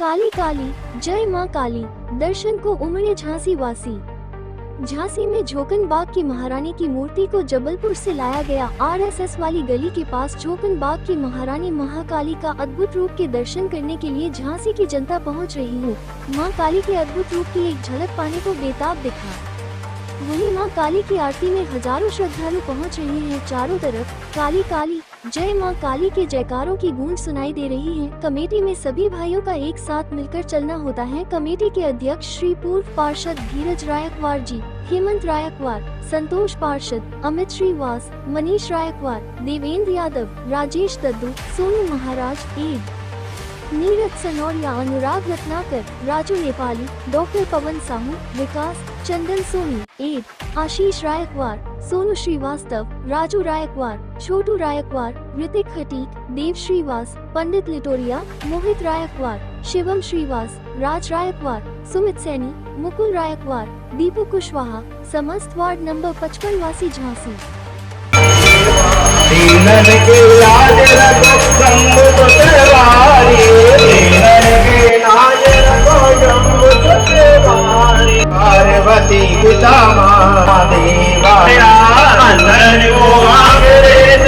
काली काली जय मां काली दर्शन को उमड़े झांसी वासी। झांसी में झोकन बाग की महारानी की मूर्ति को जबलपुर से लाया गया। आरएसएस वाली गली के पास झोकन बाग की महारानी महाकाली का अद्भुत रूप के दर्शन करने के लिए झांसी की जनता पहुंच रही है। मां काली के अद्भुत रूप की एक झलक पाने को बेताब दिखा। वहीं मां काली की आरती में हजारों श्रद्धालु पहुंच रहे हैं। चारों तरफ काली काली जय मां काली के जयकारों की गूंज सुनाई दे रही है। कमेटी में सभी भाइयों का एक साथ मिलकर चलना होता है। कमेटी के अध्यक्ष श्री पूर्व पार्षद धीरज रायकवार जी, हेमंत रायकवार, संतोष पार्षद, अमित श्रीवास, मनीष रायकवार, देवेंद्र यादव, राजेश दद्दू, सोनू महाराज, एड नीरज सनौरिया, अनुराग रत्नाकर, राजू नेपाली, डॉक्टर पवन साहू, विकास, चंदन सोनी, एड आशीष रायकवार, सोनू श्रीवास्तव, राजू रायकवार, छोटू रायकवार, ऋतिक खटीक, देव श्रीवास, पंडित लिटोरिया, मोहित रायकवार, शिवम श्रीवास, राज रायकवार, सुमित सैनी, मुकुल रायकवार, दीपू कुशवाहा, समस्त वार्ड नंबर 55 वासी झांसी। दीनन के लाज रखो शंभु सवारी, दीनन के लाज रखो शंभु सवारी। पार्वती पिता महादेवा अंधन को अंग्रेज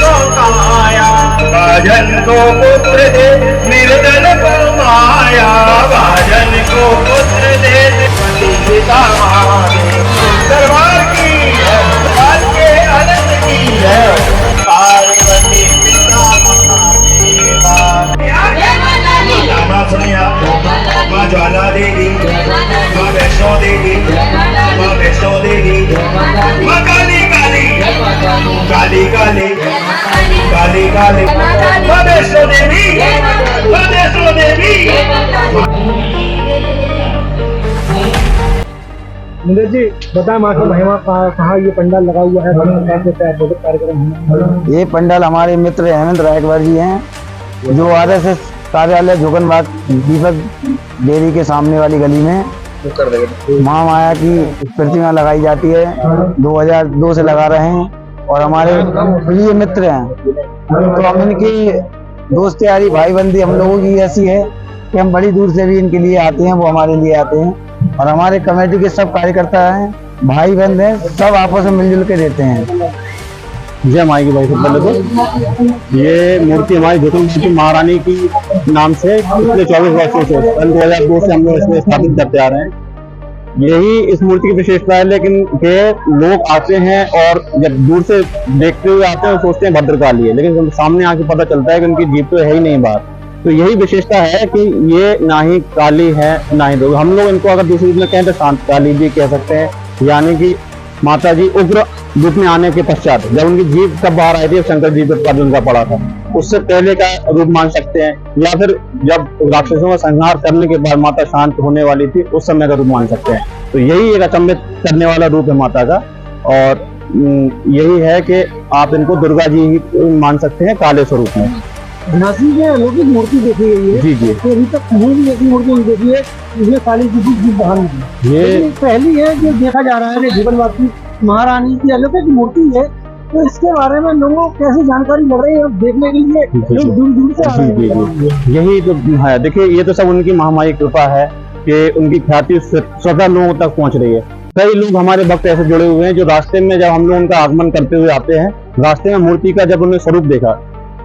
को काया, भाजन को पुत्र दे निर्धन को माया, भाजन को पुत्र दे पति पिता महादेव। दरबार की के अनंत की है पार्वती पिता महादेवा। नाम सुनिया माँ ज्वाला देवी, माँ वैष्णो देवी, माँ वैष्णो देवी, माँ काली काली काली काली काली काली, माँ वैष्णो देवी, माँ वैष्णो देवी। नीरज जी बताएं, माँ की महिमा कहाँ ये पंडाल लगा हुआ है, कार्यक्रम? ये पंडाल हमारे मित्र हेमंत रायकवार जी हैं, जो आरएसएस कार्यालय झोकन बाग दीपक डेयरी के सामने वाली गली में माँ माया की प्रतिमा लगाई जाती है। 2002 से लगा रहे हैं और हमारे प्रिय मित्र हैं, तो हम इनकी दोस्त यारी भाई बंदी हम लोगों की ऐसी है कि हम बड़ी दूर से भी इनके लिए आते हैं, वो हमारे लिए आते हैं। और हमारे कमेटी के सब कार्यकर्ता हैं, भाई बंद हैं, सब आपस में मिलजुल के रहते हैं। जय माई की भाई। सबसे पहले तो ये मूर्ति हमारी झोकन महारानी की नाम से पिछले 24 वर्षों से 2002 से हम लोग इसमें स्थापित करते आ रहे हैं। यही इस मूर्ति की विशेषता है, लेकिन के लोग आते हैं और जब दूर से देखते हुए आते हैं सोचते हैं भद्रकाली है, लेकिन सामने आके पता चलता है कि उनकी जीप तो है ही नहीं बाहर। तो यही विशेषता है कि ये ना ही काली है ना ही दुर्गा। हम लोग इनको अगर दूसरे रूप में कहें तो शांत काली भी कह सकते हैं, यानी कि माता जी उग्र रूप में आने के पश्चात जब उनकी जीभ कब बाहर आई थी, शंकर जी पर उनका पड़ा था, उससे पहले का रूप मान सकते हैं, या फिर जब राक्षसों का संहार करने के बाद माता शांत होने वाली थी उस समय का रूप मान सकते हैं। तो यही एक अचंभित करने वाला रूप है माता का, और यही है कि आप इनको दुर्गा जी ही मान सकते हैं काले स्वरूप में। झांसी में अलौकिक मूर्ति देखी गई है जी जी, तो अभी तक कहीं भी ऐसी मूर्ति नहीं देखी है इसमें काली जी की जीभ बाहर निकली। ये पहली है जो देखा जा रहा है कि झोकन बाग की महारानी की अलौकिक मूर्ति है। तो इसके बारे में लोगों को कैसी जानकारी मिल रही है देखने के लिए लोग दूर दूर से आ रहे हैं। यही तो है, देखिए ये तो सब उनकी महामारी कृपा है कि उनकी ख्याति स्वतः लोगों तक पहुंच रही है। कई लोग हमारे भक्त ऐसे जुड़े हुए हैं जो रास्ते में जब हम लोग उनका आगमन करते हुए आते हैं, रास्ते में मूर्ति का जब उन्होंने स्वरूप देखा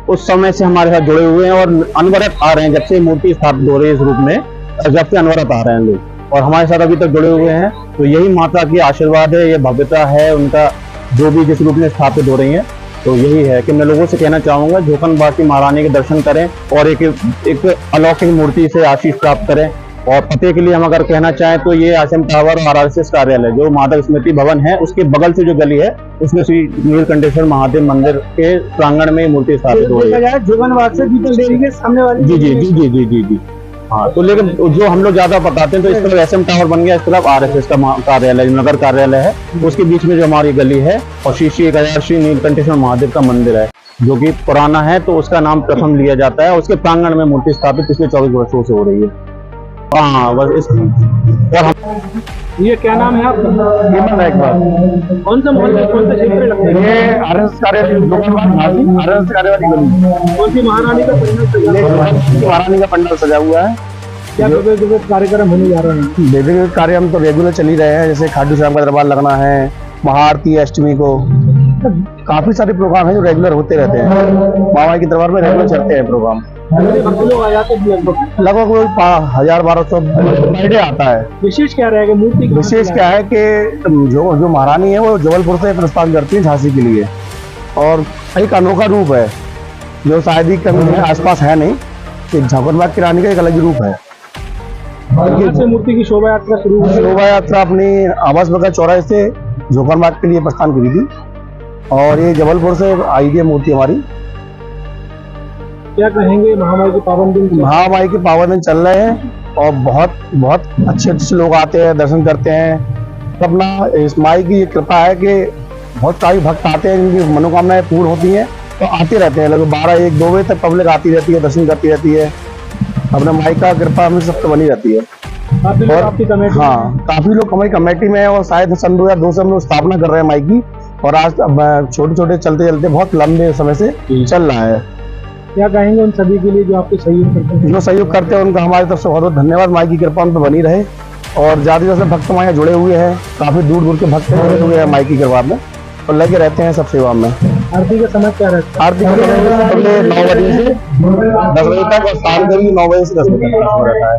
उस समय से हमारे साथ जुड़े हुए हैं और अनवरत आ रहे हैं। जब से मूर्ति स्थापित हो रही है इस रूप में, जब से अनवरत आ रहे हैं लोग और हमारे साथ अभी तक जुड़े हुए हैं। तो यही माता की आशीर्वाद है, ये भव्यता है उनका, जो भी जिस रूप में स्थापित हो रही है। तो यही है कि मैं लोगों से कहना चाहूंगा झोकन बाग की महारानी के दर्शन करें और एक अलौकिक मूर्ति से आशीष प्राप्त करें। और पते के लिए हम अगर कहना चाहें तो ये आश्रम टावर और आरएसएस कार्यालय जो माता स्मृति भवन है उसके बगल से जो गली है उसमें श्री नीलकंठेश्वर महादेव मंदिर के प्रांगण में मूर्ति स्थापित हो रही है। झोकन बाग से दीपक डेयरी के सामने वाली। जी जी जी जी जी जी जी हाँ। तो लेकिन जो हम लोग ज्यादा बताते हैं तो इस तरफ एसएम टावर बन गया, इस तरफ आरएसएस का कार्यालय नगर कार्यालय है, उसके बीच में जो हमारी गली है और श्री नीलकंठेश्वर महादेव का मंदिर है जो कि पुराना है, तो उसका नाम प्रथम लिया जाता है। उसके प्रांगण में मूर्ति स्थापित पिछले 24 वर्षों से हो रही है। हाँ बस इस और हम ये क्या नाम है आपका? हेमंत रायकवार। कौन सा मोहल्ले कौन से क्षेत्र में लगता है? ये आरएस कार्यालय आरएस कार्य वाली गली, कौन सी महारानी का पंडाल सजा हुआ है? महारानी का पंडाल सजा हुआ है। क्या विभिन्न कार्यक्रम होने जा रहे हैं? विभिन्न कार्य हम तो रेगुलर चल ही रहे हैं, जैसे खाटू श्याम का दरबार लगना है, महाआरती अष्टमी को, काफी सारे प्रोग्राम हैं जो रेगुलर होते रहते हैं। मामा के दरबार में रेगुलर चलते हैं प्रोग्राम। कितने भक्त लोग आ जाते हैं लगभग? लगभग कोई 1000-1200 पर डे आता है। विशेष क्या रहेगा मूर्ति? विशेष क्या है कि जो महारानी है वो जबलपुर से प्रस्थान करती है झांसी के लिए, और एक अनोखा रूप है जो शायद ही कभी आसपास है नहीं। एक झाकरबाग की रानी का एक अलग ही रूप है। यहाँ से मूर्ति की शोभा यात्रा शुरू हुई। शोभा यात्रा अपनी आवास बगल चौराहे से झोकरबाग के लिए प्रस्थान करी थी, और ये जबलपुर से आई थी मूर्ति हमारी। क्या कहेंगे महामारी के पावन दिन? महामाई के पावन दिन चल रहे हैं, और बहुत बहुत अच्छे लोग आते हैं, दर्शन करते हैं। अपना इस माई की ये कृपा है कि बहुत सारे भक्त आते हैं जिनकी मनोकामनाएं पूर्ण होती हैं, तो आते रहते हैं। लगभग 12-1-2 बजे तक पब्लिक आती रहती है, दर्शन करती रहती है। अपने माई का कृपा हमें सब तो बनी रहती है। और हाँ, काफी लोग हमारी कमेटी में है, और शायद सन 2002 से हम लोग स्थापना कर रहे हैं माई की, और आज छोटे छोटे चलते चलते बहुत लंबे समय से चल रहा है। क्या कहेंगे उन सभी के लिए जो आपके सहयोग करते हैं? जो सहयोग करते हैं उनका हमारी तरफ से बहुत बहुत धन्यवाद। माई की कृपा उन पर बनी रहे, और ज्यादा से ज्यादा भक्त हमारे जुड़े हुए हैं, काफी दूर दूर के भक्त जुड़े हुए हैं माई की कृपा में, और लगे रहते हैं सब सेवा में। आरती का समय क्या रहता है? आरती का समय पहले 9 बजे से 10 बजे तक, और शाम के भी 9 बजे से 10 बजे तक रहता है।